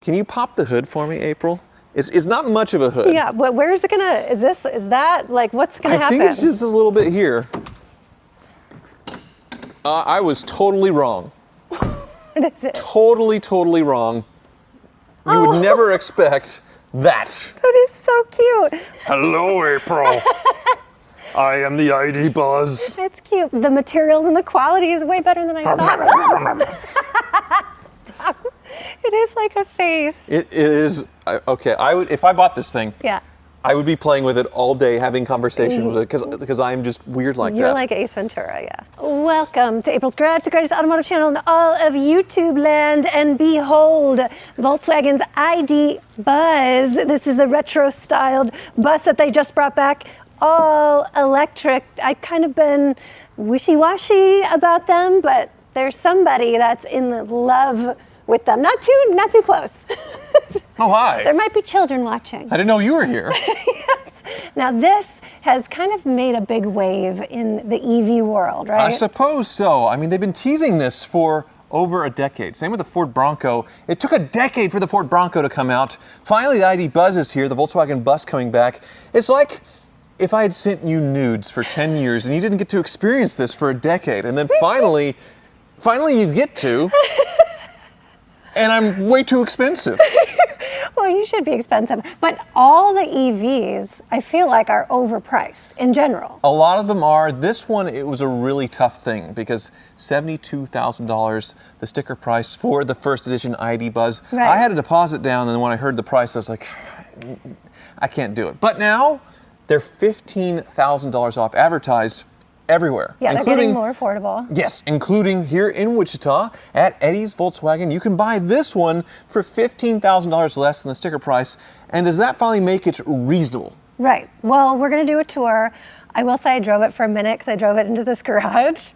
Can you pop the hood for me, April? It's not much of a hood. Yeah, but where is it gonna, is that, like, what's gonna happen? I think it's just a little bit here. I was totally wrong. What is it? Totally wrong. You would never expect that. That is so cute. Hello, April. I am the ID Buzz. It's cute. The materials and the quality is way better than I thought. Stop. It is like a face. It is. Okay, if I bought this thing, yeah, I would be playing with it all day, having conversations with it, because I'm just weird like that. You're like Ace Ventura, yeah. Welcome to April's Garage, the greatest automotive channel in all of YouTube land, and behold, Volkswagen's ID Buzz. This is the retro-styled bus that they just brought back, all electric. I've kind of been wishy-washy about them, but there's somebody that's in love with them. Not too close. Oh, hi. There might be children watching. I didn't know you were here. Yes. Now this has kind of made a big wave in the EV world, right? I suppose so. I mean, they've been teasing this for over a decade. Same with the Ford Bronco. It took a decade for the Ford Bronco to come out. Finally, the ID Buzz is here, the Volkswagen bus coming back. It's like if I had sent you nudes for 10 years and you didn't get to experience this for a decade, and then finally you get to, and I'm way too expensive. Well, you should be expensive. But all the EVs, I feel like, are overpriced in general. A lot of them are. This one, it was a really tough thing because $72,000, the sticker price for the first edition ID Buzz. Right. I had a deposit down, and then when I heard the price, I was like, I can't do it. But now, they're $15,000 off, advertised everywhere. Yeah, they're getting more affordable. Yes, including here in Wichita at Eddie's Volkswagen. You can buy this one for $15,000 less than the sticker price. And does that finally make it reasonable? Right. Well, we're going to do a tour. I will say I drove it for a minute because I drove it into this garage.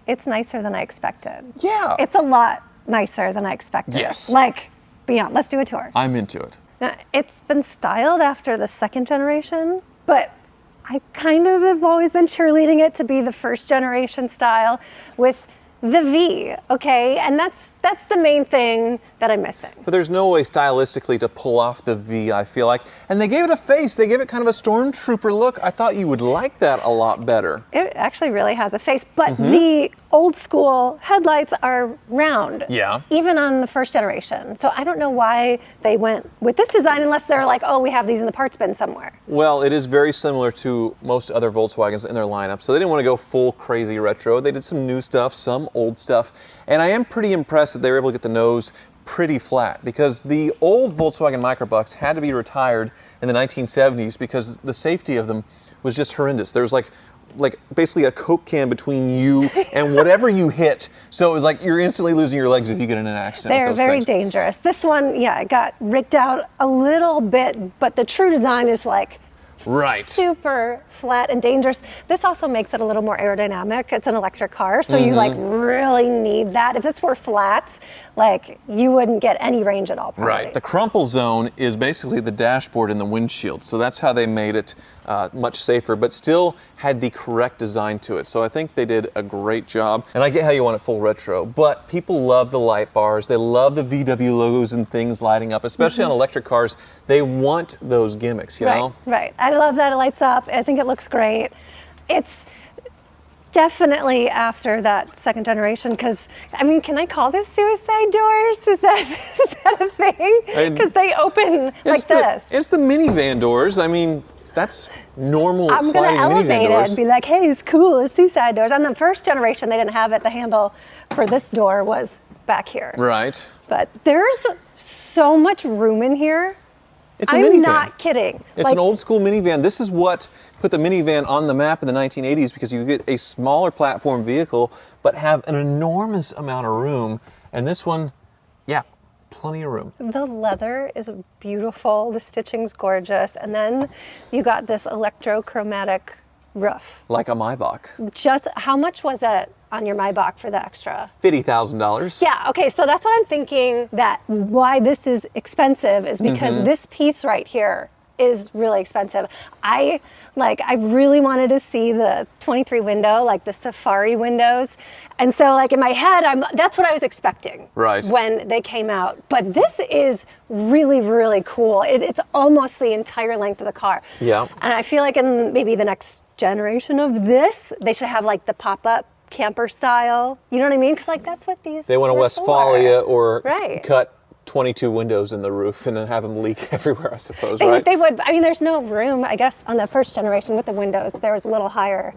It's nicer than I expected. Yeah. It's a lot nicer than I expected. Yes. Like, beyond. Let's do a tour. I'm into it. Now, it's been styled after the second generation, but I kind of have always been cheerleading it to be the first generation style with the V, okay? And that's the main thing that I'm missing. But there's no way stylistically to pull off the V, I feel like. And they gave it a face. They gave it kind of a stormtrooper look. I thought you would like that a lot better. It actually really has a face, but the old school headlights are round. Yeah. Even on the first generation. So I don't know why they went with this design unless they're like, oh, we have these in the parts bin somewhere. Well, it is very similar to most other Volkswagens in their lineup, so they didn't want to go full crazy retro. They did some new stuff, some old stuff, and I am pretty impressed that they were able to get the nose pretty flat because the old Volkswagen Microbucks had to be retired in the 1970s because the safety of them was just horrendous. There was like basically a Coke can between you and whatever you hit. So it was like you're instantly losing your legs if you get in an accident. They're with those very things. dangerous. This one, yeah, it got rigged out a little bit, but the true design is like super flat and dangerous. This also makes it a little more aerodynamic. It's an electric car, so you like really need that. If this were flat, like you wouldn't get any range at all. Probably. Right. The crumple zone is basically the dashboard and the windshield, so that's how they made it much safer, but still had the correct design to it. So I think they did a great job. And I get how you want it full retro, but people love the light bars. They love the VW logos and things lighting up, especially on electric cars. They want those gimmicks, you know? Right. I love that it lights up. I think it looks great. It's definitely after that second generation, because, I mean, can I call this suicide doors? Is that a thing? Because they open like this. It's the minivan doors. I mean, that's normal I'm sliding gonna minivan elevate doors. it and be like, hey, it's cool, it's suicide doors. On the first generation, they didn't have it. The handle for this door was back here. Right. But there's so much room in here. It's a minivan. I'm not kidding. It's an old school minivan. This is what put the minivan on the map in the 1980s because you get a smaller platform vehicle but have an enormous amount of room. And this one, yeah, plenty of room. The leather is beautiful. The stitching's gorgeous. And then you got this electrochromatic roof. Like a Maybach. Just how much was it on your Maybach for the extra? $50,000. Yeah, okay, so that's what I'm thinking, that why this is expensive is because this piece right here is really expensive. I really wanted to see the 23 window, like the Safari windows. And so like in my head, that's what I was expecting when they came out. But this is really, really cool. It's almost the entire length of the car. Yeah. And I feel like in maybe the next generation of this, they should have like the pop-up camper style. You know what I mean? Because like that's what they want a Westfalia or right. cut 22 windows in the roof and then have them leak everywhere, I suppose, They, right? They would. I mean, there's no room, I guess, on the first generation with the windows. There was a little higher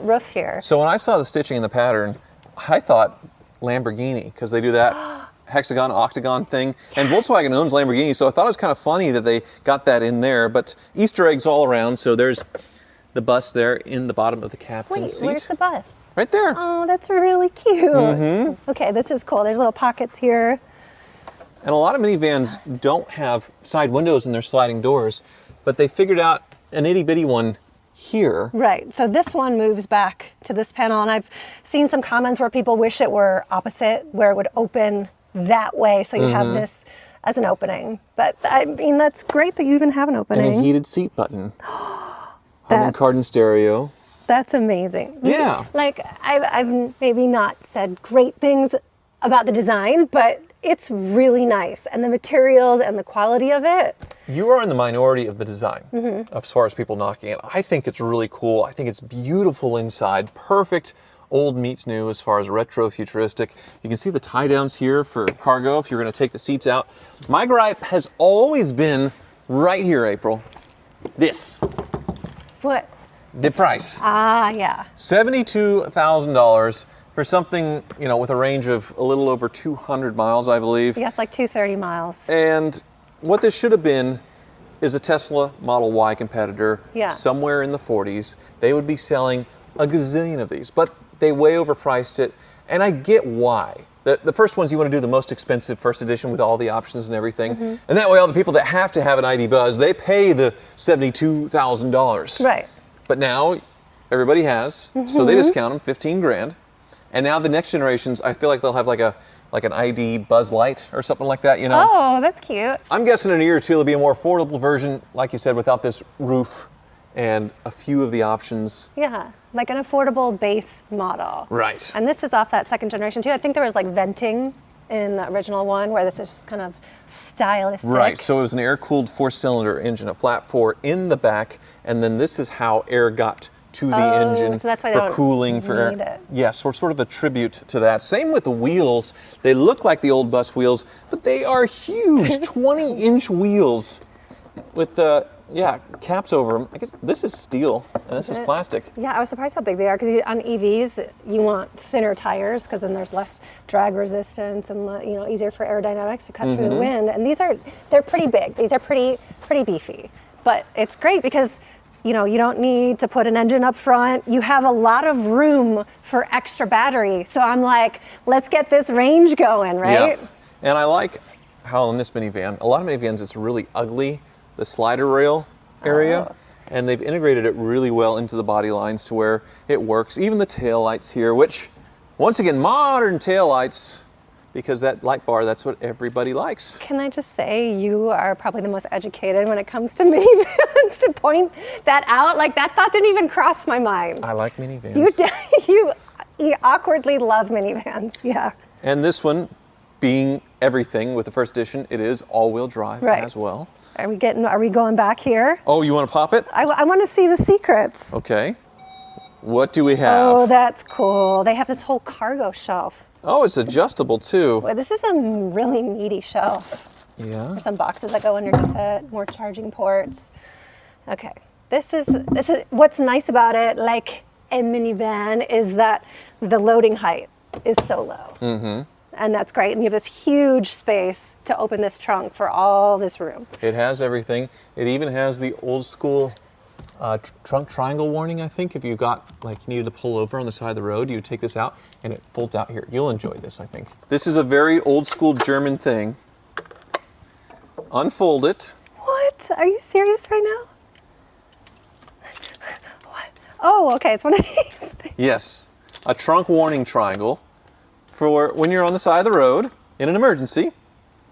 roof here. So when I saw the stitching in the pattern, I thought Lamborghini, because they do that hexagon, octagon thing. And Volkswagen owns Lamborghini, so I thought it was kind of funny that they got that in there. But Easter eggs all around. So there's the bus there in the bottom of the captain's seat. Where's the bus? Right there. Oh, that's really cute. Okay, this is cool. There's little pockets here. And a lot of minivans don't have side windows in their sliding doors, but they figured out an itty bitty one here. Right, so this one moves back to this panel, and I've seen some comments where people wish it were opposite, where it would open that way, so you have this as an opening. But I mean, that's great that you even have an opening. And a heated seat button. Harman Kardon stereo. That's amazing. Yeah. Like, I've maybe not said great things about the design, but it's really nice, and the materials and the quality of it. You are in the minority of the design as far as people knocking it. I think it's really cool. I think it's beautiful inside. Perfect old meets new as far as retro futuristic. You can see the tie downs here for cargo if you're going to take the seats out. My gripe has always been right here, April. This. What? The price. Ah, yeah. $72,000 for something, you know, with a range of a little over 200 miles, I believe. Yes, like 230 miles. And what this should have been is a Tesla Model Y competitor somewhere in the 40s. They would be selling a gazillion of these, but they way overpriced it. And I get why. The first ones, you want to do the most expensive first edition with all the options and everything. And that way all the people that have to have an ID Buzz, they pay the $72,000. Right. But now everybody has, so they discount them 15 grand. And now the next generations, I feel like they'll have like an ID Buzz Light or something like that, you know? Oh, that's cute. I'm guessing in a year or two it'll be a more affordable version, like you said, without this roof and a few of the options. Yeah, like an affordable base model. Right. And this is off that second generation too. I think there was like venting in the original one, where this is just kind of stylistic. Right, so it was an air-cooled 4-cylinder engine, a flat 4 in the back, and then this is how air got to the engine so that's why for cooling, for air. need it. Yes, sort of a tribute to that. Same with the wheels. They look like the old bus wheels, but they are huge, 20-inch wheels with the caps over them. I guess this is steel and this is plastic. Yeah, I was surprised how big they are, because on EVs you want thinner tires, because then there's less drag resistance and easier for aerodynamics to cut through the wind. And they're pretty big. These are pretty beefy, but it's great because you don't need to put an engine up front. You have a lot of room for extra battery. So I'm like, let's get this range going, right? Yeah. And I like how in this minivan, a lot of minivans, it's really ugly, the slider rail area. And they've integrated it really well into the body lines to where it works. Even the tail lights here, which, once again, modern tail lights, because that light bar, that's what everybody likes. Can I just say, you are probably the most educated when it comes to minivans to point that out. Like, that thought didn't even cross my mind. I like minivans. You awkwardly love minivans, yeah. And this one, being everything with the first edition, it is all-wheel drive as well. Are we going back here? Oh, you want to pop it? I want to see the secrets. Okay. What do we have? Oh, that's cool. They have this whole cargo shelf. Oh, it's adjustable too. Boy, this is a really meaty shelf. Yeah. There's some boxes that go underneath it, more charging ports. Okay. This is what's nice about it, like a minivan, is that the loading height is so low. And that's great. And you have this huge space to open this trunk for all this room. It has everything. It even has the old school trunk triangle warning, I think. If you needed to pull over on the side of the road, you would take this out and it folds out here. You'll enjoy this, I think. This is a very old school German thing. Unfold it. What? Are you serious right now? What? Oh, okay. It's one of these. Yes. A trunk warning triangle for when you're on the side of the road in an emergency.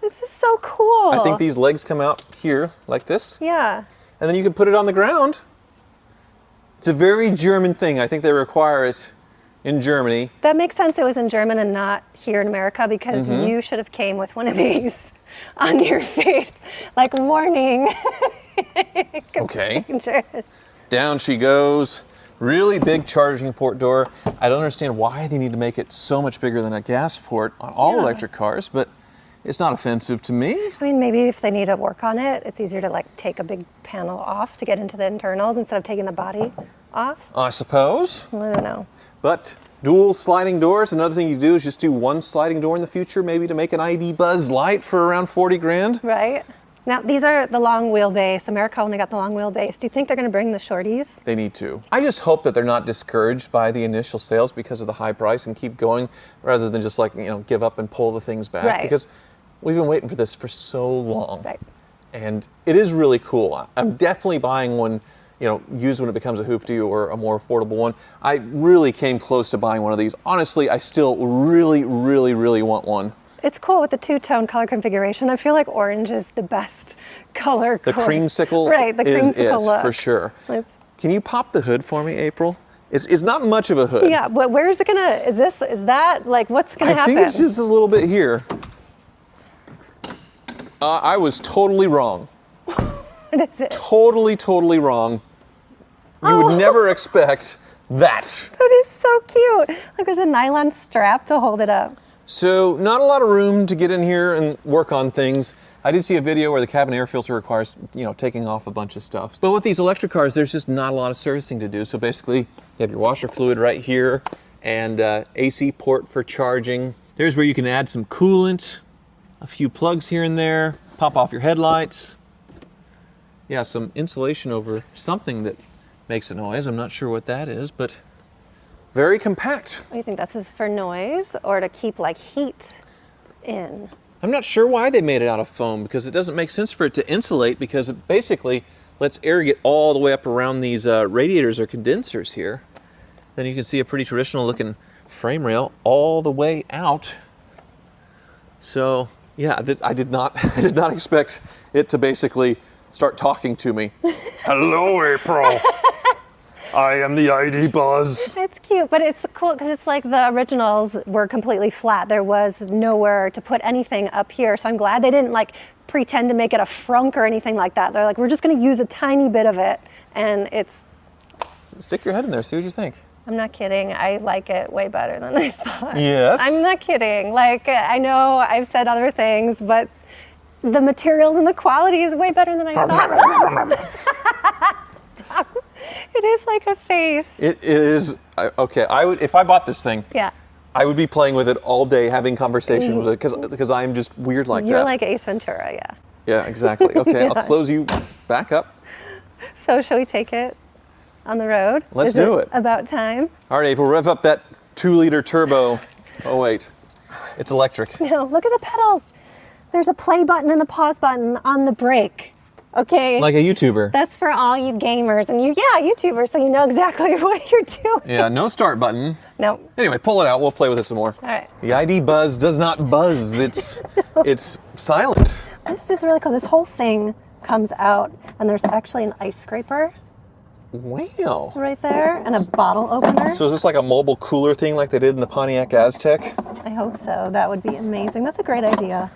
This is so cool. I think these legs come out here like this. Yeah. And then you can put it on the ground. It's a very German thing. I think they require it in Germany. That makes sense. It was in German and not here in America because you should have came with one of these on your face. Like, warning. Okay. Dangerous. Down she goes. Really big charging port door. I don't understand why they need to make it so much bigger than a gas port on all electric cars, but it's not offensive to me. I mean, maybe if they need to work on it, it's easier to like take a big panel off to get into the internals instead of taking the body off. I suppose. I don't know. But dual sliding doors. Another thing you do is just do one sliding door in the future, maybe to make an ID Buzz light for around 40 grand. Right. Now, these are the long wheelbase. America only got the long wheelbase. Do you think they're going to bring the shorties? They need to. I just hope that they're not discouraged by the initial sales because of the high price and keep going rather than just like, give up and pull the things back. Right. Because we've been waiting for this for so long. Right. And it is really cool. I'm definitely buying one, used when it becomes a hoopty or a more affordable one. I really came close to buying one of these. Honestly, I still really, really, really want one. It's cool with the two-tone color configuration. I feel like orange is the best color. The creamsicle right, the creamsicle look. For sure. Can you pop the hood for me, April? It's not much of a hood. Yeah, but where is it gonna, is that, like, what's gonna happen? I think it's just a little bit here. I was totally wrong. What is it? Totally wrong. You would never expect that. That is so cute. Like, there's a nylon strap to hold it up. So not a lot of room to get in here and work on things. I did see a video where the cabin air filter requires, taking off a bunch of stuff. But with these electric cars, there's just not a lot of servicing to do. So basically, you have your washer fluid right here and AC port for charging. There's where you can add some coolant, a few plugs here and there, pop off your headlights. Yeah, some insulation over something that makes a noise. I'm not sure what that is, but very compact. What do you think, this is for noise or to keep like heat in? I'm not sure why they made it out of foam because it doesn't make sense for it to insulate because it basically lets air get all the way up around these radiators or condensers here. Then you can see a pretty traditional looking frame rail all the way out. So yeah, I did not expect it to basically start talking to me. Hello, April. I am the ID Buzz. It's cute, but it's cool because it's like the originals were completely flat. There was nowhere to put anything up here. So I'm glad they didn't like pretend to make it a frunk or anything like that. They're like, we're just going to use a tiny bit of it. And it's... Stick your head in there, see what you think. I'm not kidding. I like it way better than I thought. Yes? I'm not kidding. Like, I know I've said other things, but the materials and the quality is way better than I thought. Stop. It is like a face. It is. Okay, if I bought this thing, yeah, I would be playing with it all day, having conversations with it, because I'm just weird like that. You're like Ace Ventura, yeah. Yeah, exactly. Okay, Yeah. I'll close you back up. So shall we take it on the road? Let's do it. About time. All right, April, rev up that 2-liter turbo. Oh, wait. It's electric. No, look at the pedals. There's a play button and a pause button on the brake. Okay. Like a YouTuber. That's for all you gamers and YouTubers, so you know exactly what you're doing. Yeah, no start button. No. Anyway, pull it out. We'll play with it some more. All right. The ID Buzz does not buzz. It's silent. This is really cool. This whole thing comes out, and there's actually an ice scraper Wow. right there, and a bottle opener. So is this like a mobile cooler thing like they did in the Pontiac Aztec? I hope so. That would be amazing. That's a great idea.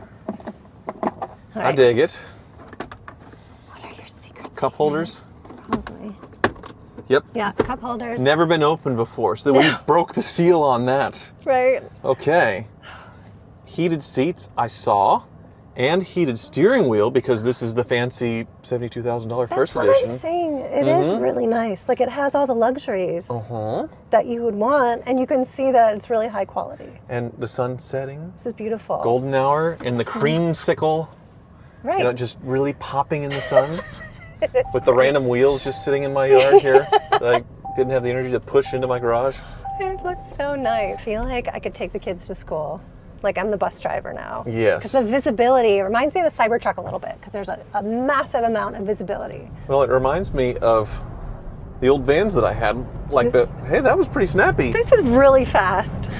All I right. dig it. What are your secrets? Cup holders? Probably. Yep. Yeah, cup holders. Never been opened before, so we broke the seal on that. Right. Okay. Heated seats, I saw, and heated steering wheel because this is the fancy $72,000 first That's edition. what I'm saying. It is really nice. Like, it has all the luxuries that you would want, and you can see that it's really high quality. And the sun setting, This is beautiful. golden hour, and the creamsicle, Right. just really popping in the sun. With the random wheels just sitting in my yard here. That I didn't have the energy to push into my garage. It looks so nice. I feel like I could take the kids to school. Like, I'm the bus driver now. Yes. Because the visibility reminds me of the Cybertruck a little bit, because there's a massive amount of visibility. Well, it reminds me of the old vans that I had. Like hey, that was pretty snappy. This is really fast.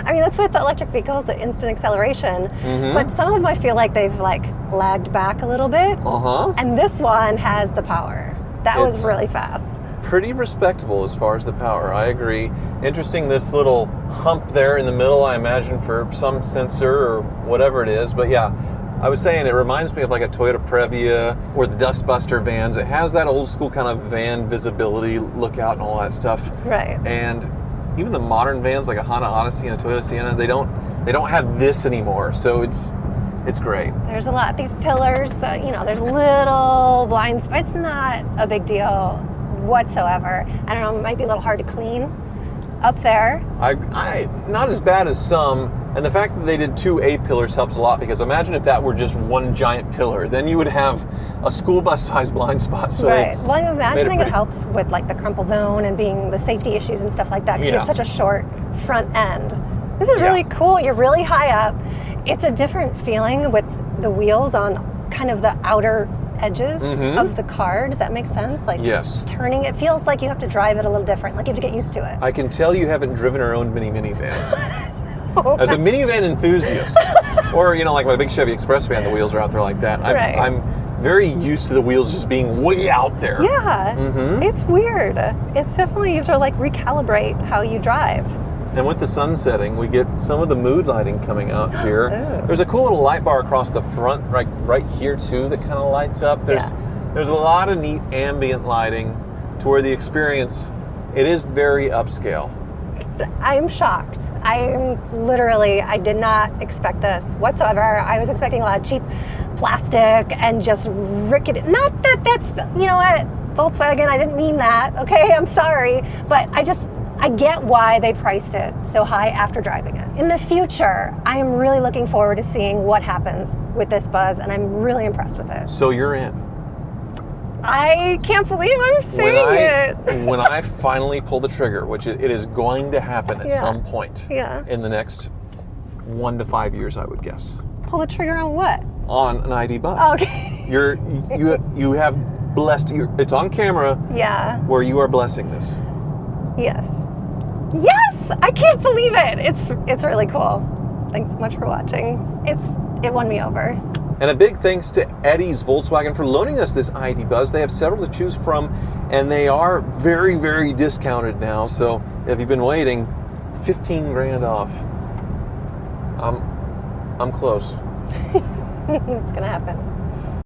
I mean, that's with the electric vehicles, the instant acceleration. Mm-hmm. But some of them I feel like they've like lagged back a little bit. Uh-huh. And this one has the power. That was It's really fast. pretty respectable as far as the power. I agree. Interesting, this little hump there in the middle, I imagine for some sensor or whatever it is. But yeah, I was saying it reminds me of like a Toyota Previa or the Dustbuster vans. It has that old school kind of van visibility, lookout and all that stuff. Right. And even the modern vans like a Honda Odyssey and a Toyota Sienna, they don't have this anymore. So it's great. There's a lot. These pillars, you know, there's little blind spots. It's not a big deal whatsoever. I don't know, it might be a little hard to clean up there. I not as bad as some, and the fact that they did 2 A-pillars helps a lot, because imagine if that were just one giant pillar, then you would have a school bus sized blind spot. So right. Well, I'm imagining pretty- it helps with like the crumple zone and being the safety issues and stuff like that, because you Yeah. have such a short front end. This is Yeah. really cool. You're really high up. It's a different feeling with the wheels on kind of the outer edges of the car. Does that make sense? Like Yes. turning, it feels like you have to drive it a little different. Like you have to get used to it. I can tell you haven't driven or owned many minivans. As a minivan enthusiast, or you know, like my big Chevy Express van, the wheels are out there like that. Right. I'm very used to the wheels just being way out there. Yeah, it's weird. It's definitely, you have to like recalibrate how you drive. And with the sun setting, we get some of the mood lighting coming out here. Ooh. There's a cool little light bar across the front, right here too, that kind of lights up. There's a lot of neat ambient lighting to where the experience, it is very upscale. I'm shocked. I did not expect this whatsoever. I was expecting a lot of cheap plastic and just rickety. Not that that's, you know what, Volkswagen, I didn't mean that, okay? I'm sorry. But I get why they priced it so high after driving it. In the future, I am really looking forward to seeing what happens with this Buzz, and I'm really impressed with it. So you're in. I can't believe I'm saying it. When I finally pull the trigger, which it is going to happen at Yeah. some point in the next 1 to 5 years, I would guess, Pull the trigger on what? on an ID Buzz. Okay. You have blessed. It's on camera Yeah. where you are blessing this. Yes. Yes! I can't believe it. It's really cool. Thanks so much for watching. It won me over. And a big thanks to Eddie's Volkswagen for loaning us this ID Buzz. They have several to choose from, and they are very, very discounted now. So if you've been waiting, 15 grand off. I'm close. It's gonna happen.